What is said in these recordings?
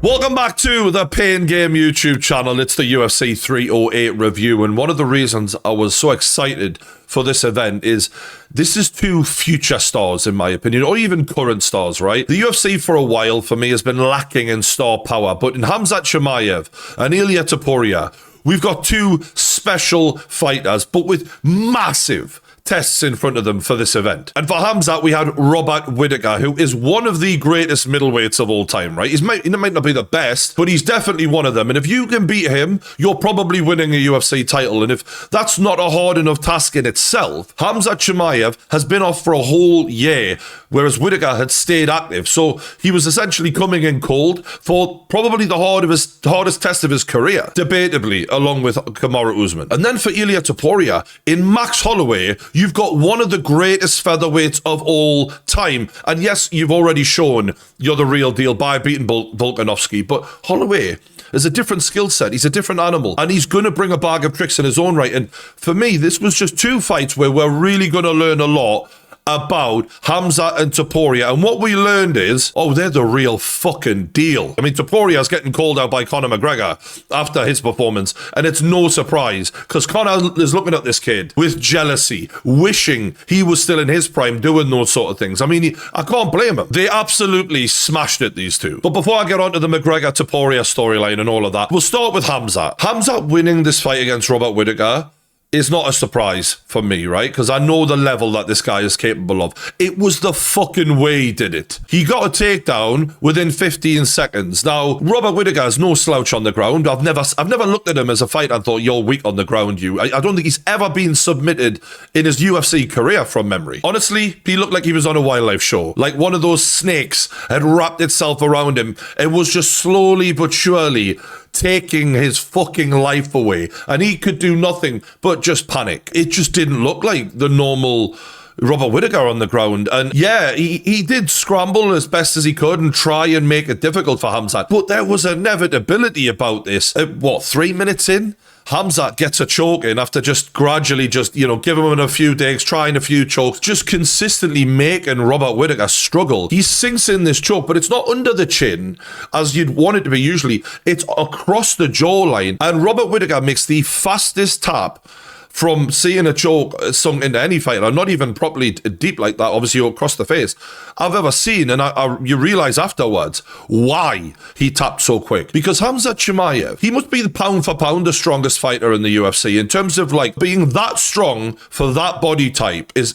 Welcome back to the Pain Game YouTube channel. It's the UFC 308 review, and one of the reasons I was so excited for this event is this is two future stars, in my opinion, or even current stars, right? The UFC for a while, for me, has been lacking in star power, but in Khamzat Chimaev and Ilia Topuria, we've got two special fighters, but with massive tests in front of them for this event. And for Khamzat, we had Whittaker, who is one of the greatest middleweights of all time, right? He might not be the best, but he's definitely one of them. And if you can beat him, you're probably winning a UFC title. And if that's not a hard enough task in itself, Khamzat Chimaev has been off for a whole year, whereas Whittaker had stayed active. So he was essentially coming in cold for probably the hardest test of his career, debatably, along with Kamaru Usman. And then for Ilia Topuria, in Max Holloway, you've got one of the greatest featherweights of all time. And yes, you've already shown you're the real deal by beating Volkanovski, but Holloway is a different skill set. He's a different animal, and he's going to bring a bag of tricks in his own right. And for me, this was just two fights where we're really going to learn a lot about Khamzat and Topuria. And what we learned is, oh, they're the real fucking deal. I mean, Topuria's getting called out by Conor McGregor after his performance, and it's no surprise, because Conor is looking at this kid with jealousy, wishing he was still in his prime doing those sort of things. I mean, I can't blame him. They absolutely smashed it, these two. But before I get on to the McGregor-Topuria storyline and all of that, we'll start with Khamzat. Khamzat winning this fight against Whittaker is not a surprise for me, right? Because I know the level that this guy is capable of. It was the fucking way he did it. He got a takedown within 15 seconds. Now, Whittaker is no slouch on the ground. I've never looked at him as a fighter and thought, you're weak on the ground, you. I don't think he's ever been submitted in his UFC career from memory. Honestly, he looked like he was on a wildlife show. Like one of those snakes had wrapped itself around him. It was just slowly but surely taking his fucking life away, and he could do nothing but just panic. It just didn't look like the normal Whittaker on the ground. And yeah, he did scramble as best as he could and try and make it difficult for Khamzat, but there was inevitability about this. 3 minutes in, Khamzat gets a choke in after just gradually giving him a few digs, trying a few chokes, just consistently making Whittaker struggle. He sinks in this choke, but it's not under the chin as you'd want it to be usually. It's across the jawline, and Whittaker makes the fastest tap from seeing a choke sunk into any fighter, not even properly deep like that, obviously across the face, I've ever seen. And you realize afterwards why he tapped so quick. Because Khamzat Chimaev, he must be the pound for pound the strongest fighter in the UFC in terms of like being that strong for that body type. It's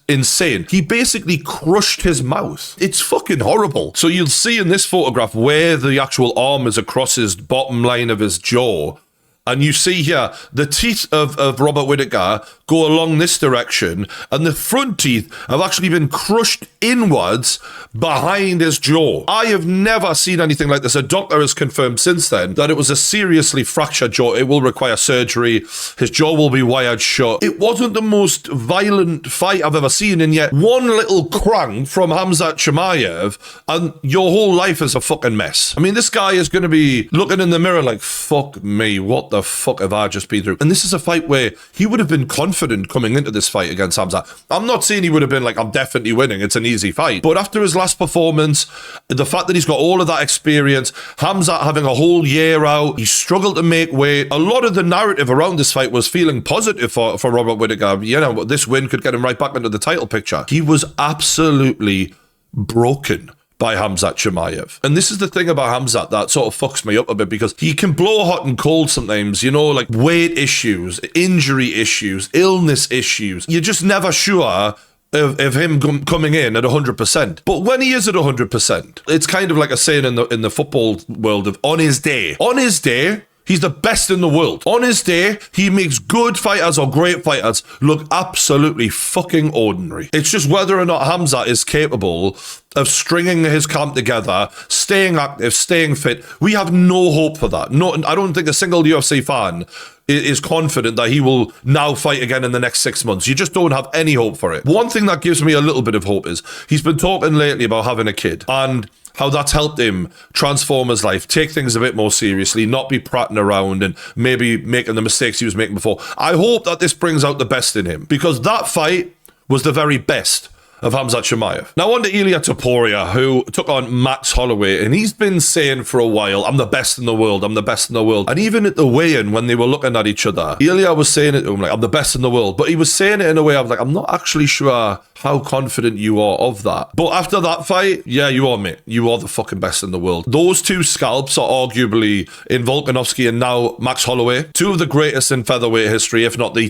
insane. He basically crushed his mouth. It's fucking horrible. So you'll see in this photograph where the actual arm is across his bottom line of his jaw. And you see here, the teeth of Whittaker go along this direction, and the front teeth have actually been crushed inwards behind his jaw. I have never seen anything like this. A doctor has confirmed since then that it was a seriously fractured jaw. It will require surgery. His jaw will be wired shut. It wasn't the most violent fight I've ever seen, and yet one little crank from Khamzat Chimaev, and your whole life is a fucking mess. I mean, this guy is going to be looking in the mirror like, fuck me, what the fuck have I just been through? And this is a fight where he would have been confident coming into this fight against Khamzat. I'm not saying he would have been like, I'm definitely winning, it's an easy fight. But after his last performance, the fact that he's got all of that experience, Khamzat having a whole year out, he struggled to make weight. A lot of the narrative around this fight was feeling positive for Whittaker. You know, this win could get him right back into the title picture. He was absolutely broken by Khamzat Chimaev. And this is the thing about Khamzat that sort of fucks me up a bit, because he can blow hot and cold sometimes, you know, like weight issues, injury issues, illness issues. You're just never sure of him coming in at 100%. But when he is at 100%, it's kind of like a saying in the football world of on his day. On his day, he's the best in the world. On his day, he makes good fighters or great fighters look absolutely fucking ordinary. It's just whether or not Khamzat is capable of stringing his camp together, staying active, staying fit. We have no hope for that. No, I don't think a single UFC fan is confident that he will now fight again in the next 6 months. You just don't have any hope for it. One thing that gives me a little bit of hope is he's been talking lately about having a kid and how that's helped him transform his life, take things a bit more seriously, not be prattling around and maybe making the mistakes he was making before. I hope that this brings out the best in him, because that fight was the very best of Khamzat Chimaev. Now on to Ilia Topuria, who took on Max Holloway, and he's been saying for a while, I'm the best in the world, I'm the best in the world. And even at the weigh-in, when they were looking at each other, Ilia was saying it to him, like, I'm the best in the world. But he was saying it in a way of like, I'm not actually sure how confident you are of that. But after that fight, yeah, you are, mate. You are the fucking best in the world. Those two scalps are arguably in Volkanovski and now Max Holloway, two of the greatest in featherweight history, if not the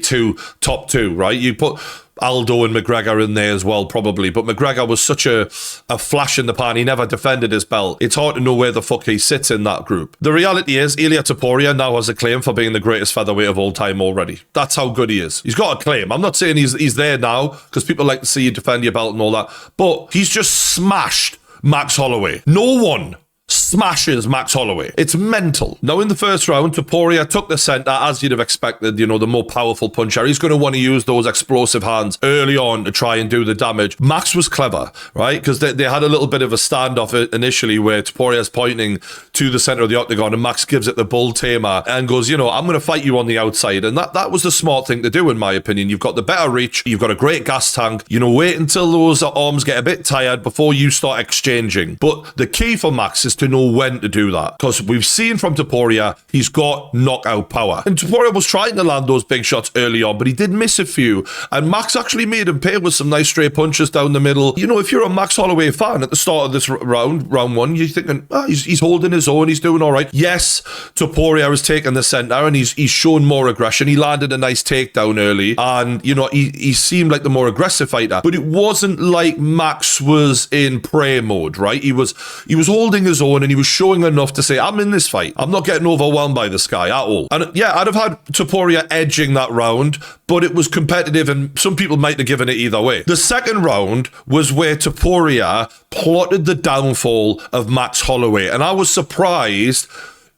top two, right? You put Aldo and McGregor in there as well, probably. But McGregor was such a flash in the pan. He never defended his belt. It's hard to know where the fuck he sits in that group. The reality is, Ilia Topuria now has a claim for being the greatest featherweight of all time already. That's how good he is. He's got a claim. I'm not saying he's there now, because people like to see you defend your belt and all that. But he's just smashed Max Holloway. No one smashes Max Holloway. It's mental. Now, in the first round, Topuria took the center, as you'd have expected, you know, the more powerful puncher. He's going to want to use those explosive hands early on to try and do the damage. Max was clever, right? Because they had a little bit of a standoff initially where Topuria's pointing to the center of the octagon and Max gives it the bull tamer and goes, you know, I'm going to fight you on the outside. And that was the smart thing to do, in my opinion. You've got the better reach. You've got a great gas tank. You know, wait until those arms get a bit tired before you start exchanging. But the key for Max is to know when to do that, because we've seen from Topuria, he's got knockout power. And Topuria was trying to land those big shots early on, but he did miss a few. And Max actually made him pay with some nice straight punches down the middle. You know, if you're a Max Holloway fan at the start of this round one, you're thinking, he's holding his own, he's doing all right. Yes, Topuria has taken the center and he's shown more aggression. He landed a nice takedown early, and you know, he seemed like the more aggressive fighter. But it wasn't like Max was in prey mode, right? He was holding his own, and he was showing enough to say, I'm in this fight. I'm not getting overwhelmed by this guy at all. And yeah, I'd have had Topuria edging that round, but it was competitive and some people might have given it either way. The second round was where Topuria plotted the downfall of Max Holloway. And I was surprised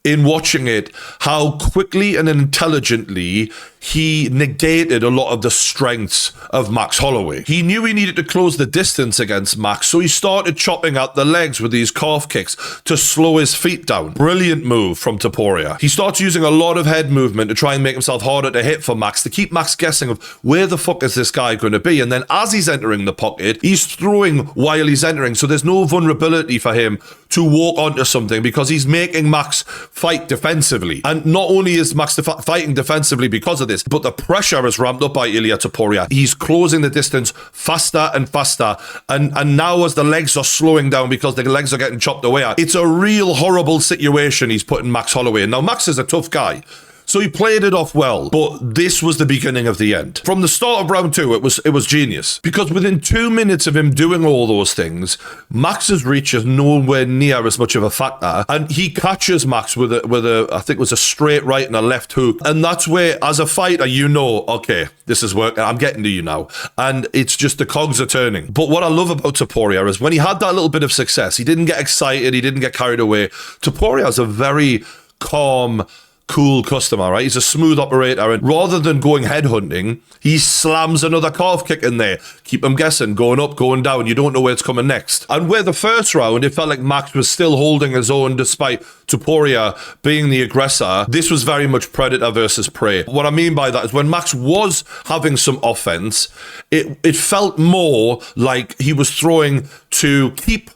in watching it how quickly and intelligently he negated a lot of the strengths of Max Holloway. He knew he needed to close the distance against Max, so he started chopping out the legs with these calf kicks to slow his feet down. Brilliant move from Topuria. He starts using a lot of head movement to try and make himself harder to hit for Max, to keep Max guessing of where the fuck is this guy going to be. And then as he's entering the pocket, he's throwing while he's entering, so there's no vulnerability for him to walk onto something, because he's making Max fight defensively. And not only is Max fighting defensively because of this, but the pressure is ramped up by Ilia Topuria. He's closing the distance faster and faster, and now as the legs are slowing down because the legs are getting chopped away at, it's a real horrible situation he's putting Max Holloway in. Now, Max is a tough guy, so he played it off well, but this was the beginning of the end. From the start of round two, it was genius, because within 2 minutes of him doing all those things, Max's reach is nowhere near as much of a factor, and he catches Max with a I think it was a straight right and a left hook, and that's where, as a fighter, you know, okay, this is working, I'm getting to you now, and it's just the cogs are turning. But what I love about Topuria is when he had that little bit of success, he didn't get excited, he didn't get carried away. Topuria is a very calm, cool customer, right? He's a smooth operator, and rather than going headhunting, he slams another calf kick in there. Keep him guessing, going up, going down. You don't know where it's coming next. And where the first round, it felt like Max was still holding his own despite Topuria being the aggressor. This was very much predator versus prey. What I mean by that is when Max was having some offense, it felt more like he was throwing to keep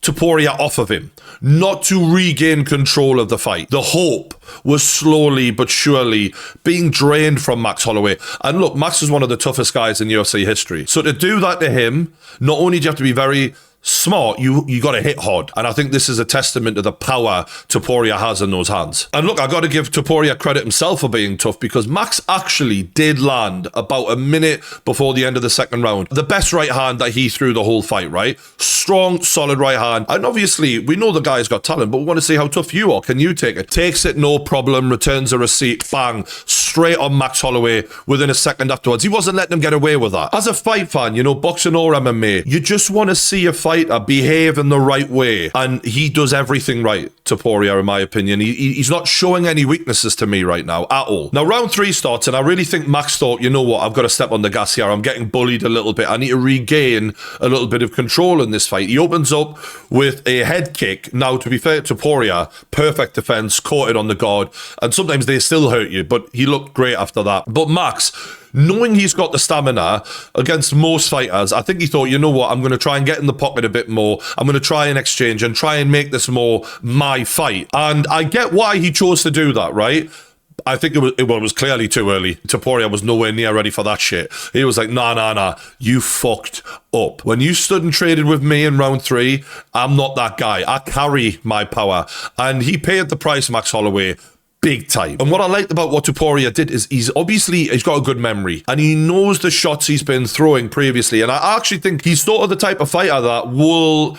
Topuria off of him, not to regain control of the fight. The hope was slowly but surely being drained from Max Holloway. And look, Max is one of the toughest guys in UFC history. So to do that to him, not only do you have to be very smart, you got to hit hard. And I think this is a testament to the power Topuria has in those hands. And look, I got to give Topuria credit himself for being tough, because Max actually did land about a minute before the end of the second round the best right hand that he threw the whole fight, right? Strong, solid right hand. And obviously, we know the guy's got talent, but we want to see how tough you are. Can you take it? Takes it, no problem, returns a receipt, bang, straight on Max Holloway within a second afterwards. He wasn't letting him get away with that. As a fight fan, you know, boxing or MMA, you just want to see a fighter behave in the right way, and he does everything right. Topuria, in my opinion. He's not showing any weaknesses to me right now at all. Now, round 3 starts, and I really think Max thought, you know what, I've got to step on the gas here. I'm getting bullied a little bit. I need to regain a little bit of control in this fight. He opens up with a head kick. Now, to be fair to Topuria, perfect defense, caught it on the guard, and sometimes they still hurt you, but he looked great after that. But Max, knowing he's got the stamina against most fighters, I think he thought, you know what, I'm going to try and get in the pocket a bit more. I'm going to try and exchange and try and make this more my fight. And I get why he chose to do that, right? I think it was clearly too early. Topuria was nowhere near ready for that shit. He was like, nah, you fucked up. When you stood and traded with me in round 3, I'm not that guy. I carry my power. And he paid the price, Max Holloway, big time. And what I liked about what Topuria did is he's got a good memory and he knows the shots he's been throwing previously. And I actually think he's sort of the type of fighter that will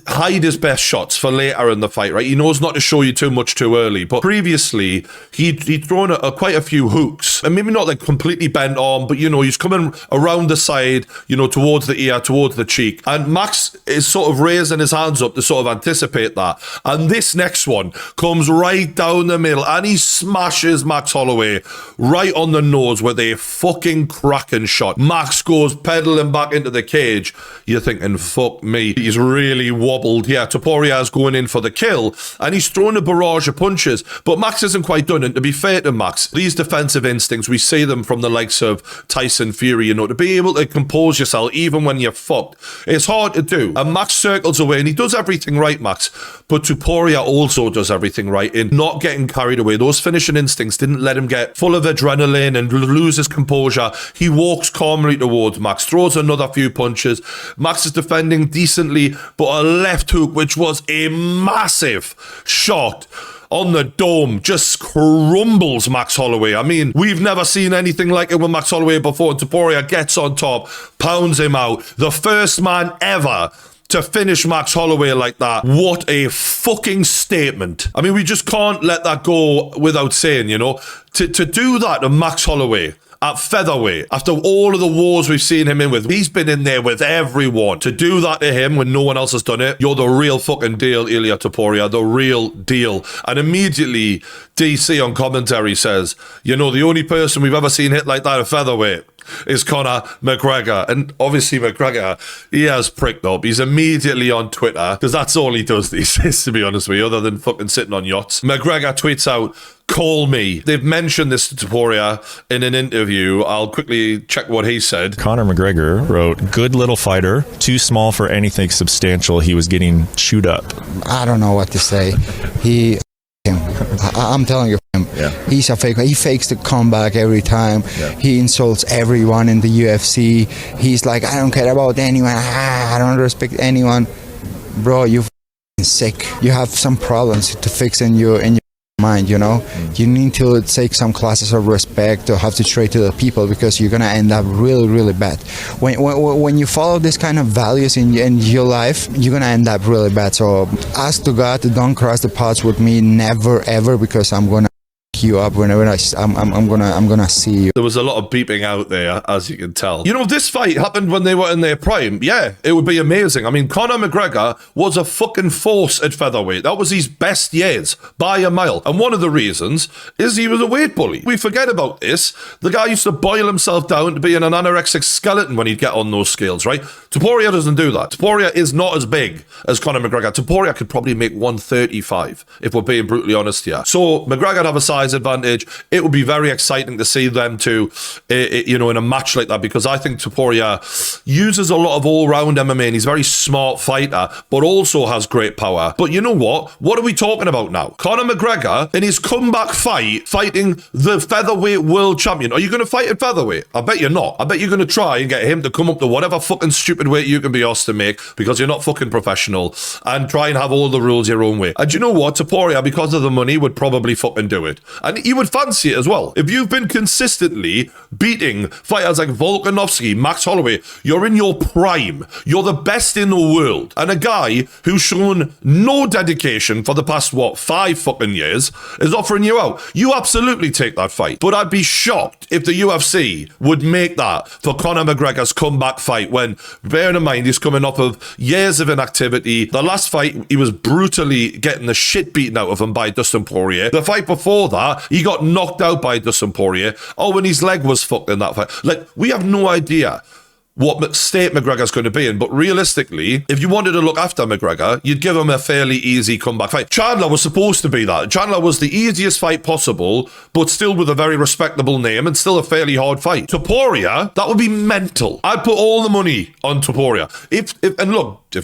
hide his best shots for later in the fight, right? He knows not to show you too much too early. But previously, he'd thrown quite a few hooks. And maybe not like completely bent on, but, you know, he's coming around the side, you know, towards the ear, towards the cheek. And Max is sort of raising his hands up to sort of anticipate that. And this next one comes right down the middle and he smashes Max Holloway right on the nose with a fucking cracking shot. Max goes pedaling back into the cage. You're thinking, fuck me. He's really wobbled. Yeah, Topuria is going in for the kill and he's throwing a barrage of punches, but Max isn't quite done. And to be fair to Max, these defensive instincts, we see them from the likes of Tyson Fury, you know, to be able to compose yourself even when you're fucked. It's hard to do. And Max circles away and he does everything right, Max. But Topuria also does everything right in not getting carried away. Those finishing instincts didn't let him get full of adrenaline and lose his composure. He walks calmly towards Max, throws another few punches. Max is defending decently, but a left hook, which was a massive shot on the dome, just crumbles Max Holloway. I mean, we've never seen anything like it with Max Holloway before. And Topuria gets on top, pounds him out. The first man ever to finish Max Holloway like that. What a fucking statement. I mean, we just can't let that go without saying, you know, to do that to Max Holloway at featherweight, after all of the wars we've seen him in with, he's been in there with everyone. To do that to him when no one else has done it, you're the real fucking deal, Ilia Topuria, the real deal. And immediately, DC on commentary says, you know, the only person we've ever seen hit like that at featherweight is Conor McGregor. And obviously McGregor, he has pricked up. He's immediately on Twitter, because that's all he does these days, to be honest with you, other than fucking sitting on yachts. McGregor tweets out, "Call me." They've mentioned this to Topuria in an interview. I'll quickly check what he said. Conor McGregor wrote, "Good little fighter, too small for anything substantial. He was getting chewed up." I don't know what to say. I'm telling you, he's a faker. He fakes the comeback every time. He insults everyone in the UFC. He's like, I don't care about anyone. I don't respect anyone. Bro, you're sick. You have some problems to fix in your mind, you know. You need to take some classes of respect to have to trade to the people, because you're gonna end up really, really bad. When you follow this kind of values in your life, you're gonna end up really bad. So ask to God, don't cross the paths with me, never ever, because I'm gonna you up whenever I'm gonna see you. There was a lot of beeping out there, as you can tell. You know, if this fight happened when they were in their prime, yeah, it would be amazing. I mean, Conor McGregor was a fucking force at featherweight. That was his best years by a mile. And one of the reasons is he was a weight bully. We forget about this. The guy used to boil himself down to being an anorexic skeleton when he'd get on those scales, right? Topuria doesn't do that. Topuria is not as big as Conor McGregor. Topuria could probably make 135, if we're being brutally honest here. So McGregor would have a size advantage. It would be very exciting to see them two, you know, in a match like that, because I think Topuria uses a lot of all-round MMA and he's a very smart fighter, but also has great power. But you know what? What are we talking about now? Conor McGregor in his comeback fight, fighting the featherweight world champion. Are you going to fight at featherweight? I bet you're not. I bet you're going to try and get him to come up to whatever fucking stupid weight you can be asked to make, because you're not fucking professional, and try and have all the rules your own way. And you know what? Topuria, because of the money, would probably fucking do it. And you would fancy it as well. If you've been consistently beating fighters like Volkanovski, Max Holloway, you're in your prime. You're the best in the world. And a guy who's shown no dedication for the past, 5 fucking years is offering you out. You absolutely take that fight. But I'd be shocked if the UFC would make that for Conor McGregor's comeback fight when, bearing in mind, he's coming off of years of inactivity. The last fight, he was brutally getting the shit beaten out of him by Dustin Poirier. The fight before that, he got knocked out by Dustin Poirier. Oh, and his leg was fucked in that fight. Like, we have no idea what state McGregor's going to be in, but realistically, if you wanted to look after McGregor, you'd give him a fairly easy comeback fight. Chandler was supposed to be that. Chandler was the easiest fight possible, but still with a very respectable name and still a fairly hard fight. Topuria, that would be mental. I'd put all the money on Topuria. If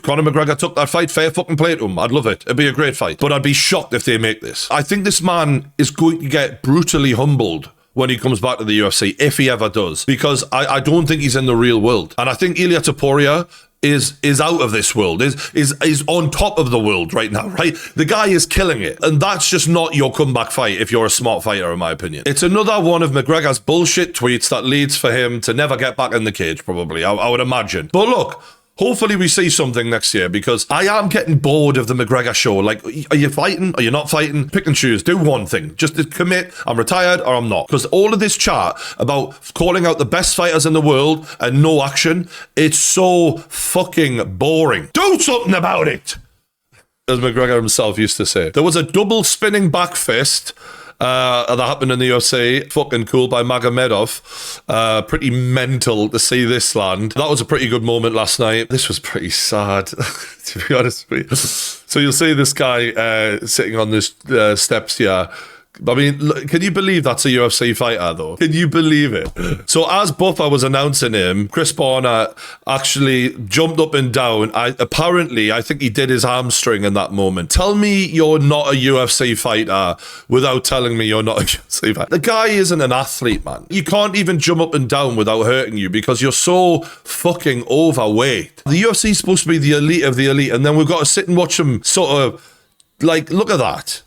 Conor McGregor took that fight, fair fucking play to him. I'd love it. It'd be a great fight. But I'd be shocked if they make this. I think this man is going to get brutally humbled when he comes back to the UFC, if he ever does, because I don't think he's in the real world. And I think Ilia Topuria is out of this world, is on top of the world right now, right? The guy is killing it. And that's just not your comeback fight if you're a smart fighter, in my opinion. It's another one of McGregor's bullshit tweets that leads for him to never get back in the cage, probably, I would imagine. But look, hopefully we see something next year, because I am getting bored of the McGregor show. Like, are you fighting? Are you not fighting? Pick and choose. Do one thing. Just commit. I'm retired or I'm not. Because all of this chat about calling out the best fighters in the world and no action, it's so fucking boring. Do something about it! As McGregor himself used to say. There was a double spinning back fist that happened in the UFC. Fucking cool by Magomedov. Pretty mental to see this land. That was a pretty good moment last night. This was pretty sad, to be honest with you. So you'll see this guy sitting on this steps here. I mean, can you believe that's a UFC fighter, though? Can you believe it? So as Buffer was announcing him, Chris Barner actually jumped up and down. I think he did his hamstring in that moment. Tell me you're not a UFC fighter without telling me you're not a UFC fighter. The guy isn't an athlete, man. You can't even jump up and down without hurting you because you're so fucking overweight. The UFC is supposed to be the elite of the elite, and then we've got to sit and watch them sort of, like, look at that.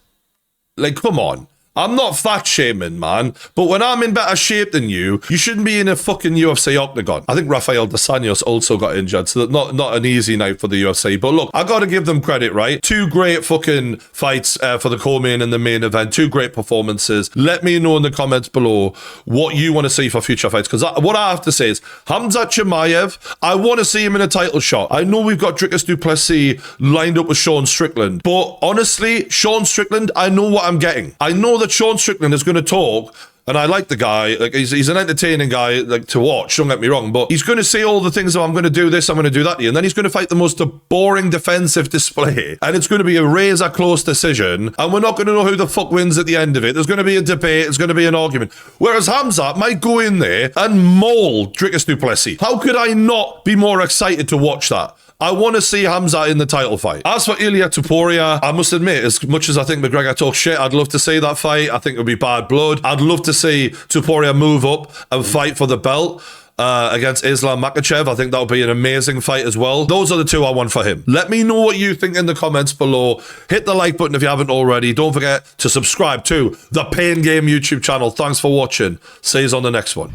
Like, come on. I'm not fat shaming, man, but when I'm in better shape than you, you shouldn't be in a fucking UFC octagon. I think Rafael dos Anjos also got injured, so not an easy night for the UFC. But look, I got to give them credit, right? 2 great fucking fights for the co-main and the main event. 2 great performances. Let me know in the comments below what you want to see for future fights, because what I have to say is, Khamzat Chimaev, I want to see him in a title shot. I know we've got Dricus du Plessis lined up with Sean Strickland, but honestly, Sean Strickland, I know what I'm getting. I know that Sean Strickland is going to talk, and I like the guy. Like, he's an entertaining guy, like, to watch, don't get me wrong, but he's going to say all the things, I'm going to do this, I'm going to do that, and then he's going to fight the most boring defensive display, and it's going to be a razor close decision, and we're not going to know who the fuck wins at the end of it. There's going to be a debate, there's going to be an argument. Whereas Khamzat might go in there and maul Dricus du Plessis. How could I not be more excited to watch that? I want to see Khamzat in the title fight. As for Ilia Topuria, I must admit, as much as I think McGregor talks shit, I'd love to see that fight. I think it would be bad blood. I'd love to see Topuria move up and fight for the belt against Islam Makhachev. I think that would be an amazing fight as well. Those are the 2 I want for him. Let me know what you think in the comments below. Hit the like button if you haven't already. Don't forget to subscribe to the Pain Game YouTube channel. Thanks for watching. See you on the next one.